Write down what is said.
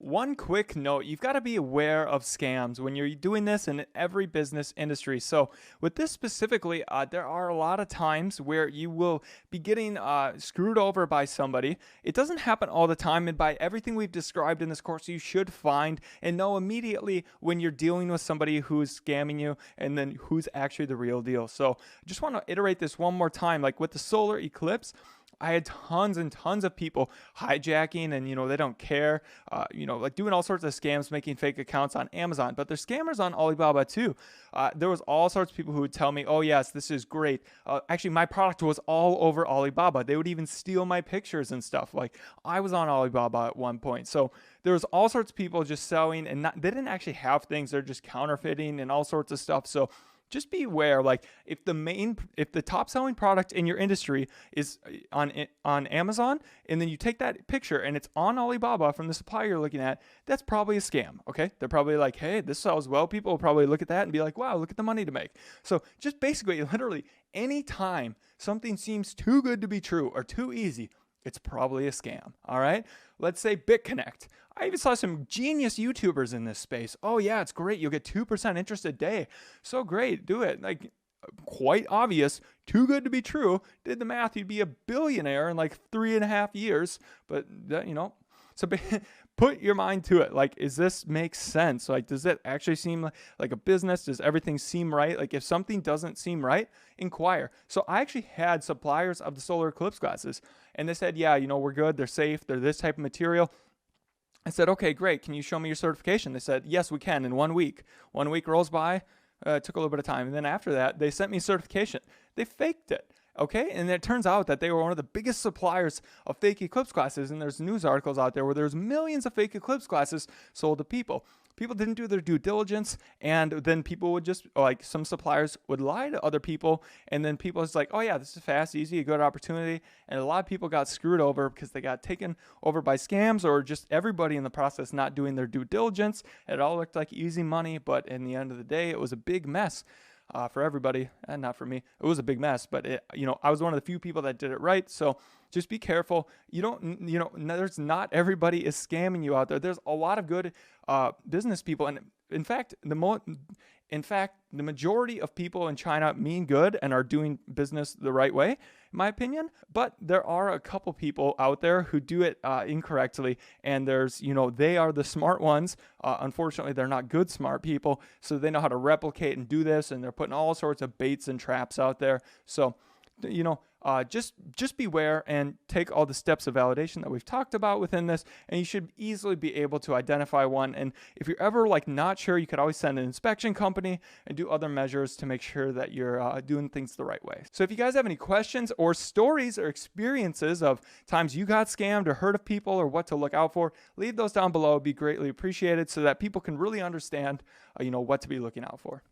One quick note, you've got to be aware of scams when you're doing this in every business industry. So, with this specifically, there are a lot of times where you will be getting screwed over by somebody. It doesn't happen all the time, and by everything we've described in this course, you should find and know immediately when you're dealing with somebody who's scamming you and then who's actually the real deal. So, I just want to iterate this one more time. Like with the solar eclipse, I had tons and tons of people hijacking and, they don't care, like doing all sorts of scams, making fake accounts on Amazon, but there's scammers on Alibaba too. There was all sorts of people who would tell me, oh yes, this is great. Actually, my product was all over Alibaba. They would even steal my pictures and stuff. Like I was on Alibaba at one point. So there was all sorts of people just selling and they didn't actually have things. They're just counterfeiting and all sorts of stuff. So just be aware, like if the top selling product in your industry is on Amazon, and then you take that picture and it's on Alibaba from the supplier you're looking at, that's probably a scam. Okay, they're probably like, hey, this sells well. People will probably look at that and be like, wow, look at the money to make. So just basically, literally, anytime something seems too good to be true or too easy, it's probably a scam. All right. Let's say BitConnect. I even saw some genius YouTubers in this space. Oh yeah, it's great. You'll get 2% interest a day. So great. Do it. Like quite obvious. Too good to be true. Did the math. You'd be a billionaire in like 3.5 years. But so put your mind to it. Like, is this make sense? Like, does it actually seem like a business? Does everything seem right? Like, if something doesn't seem right, inquire. So I actually had suppliers of the solar eclipse glasses, and they said, yeah, we're good. They're safe. They're this type of material. I said, okay, great. Can you show me your certification? They said, yes, we can in 1 week. 1 week rolls by. It took a little bit of time. And then after that, they sent me certification. They faked it. Okay, and it turns out that they were one of the biggest suppliers of fake eclipse glasses, and there's news articles out there where there's millions of fake eclipse glasses sold to people. People didn't do their due diligence, and then people would just, like some suppliers would lie to other people, and then people was like, oh yeah, this is fast, easy, a good opportunity, and a lot of people got screwed over because they got taken over by scams or just everybody in the process not doing their due diligence. It all looked like easy money, but in the end of the day, it was a big mess. For everybody, and not for me. It was a big mess, but I was one of the few people that did it right. So just be careful. There's not everybody is scamming you out there. There's a lot of good business people, and in fact, the majority of people in China mean good and are doing business the right way, in my opinion. But there are a couple people out there who do it incorrectly, and they are the smart ones. Unfortunately, they're not good smart people, so they know how to replicate and do this, and they're putting all sorts of baits and traps out there. So, just beware and take all the steps of validation that we've talked about within this, and you should easily be able to identify one. And if you're ever not sure, you could always send an inspection company and do other measures to make sure that you're doing things the right way. So if you guys have any questions or stories or experiences of times you got scammed or heard of people or what to look out for, leave those down below. It'd be greatly appreciated so that people can really understand, what to be looking out for.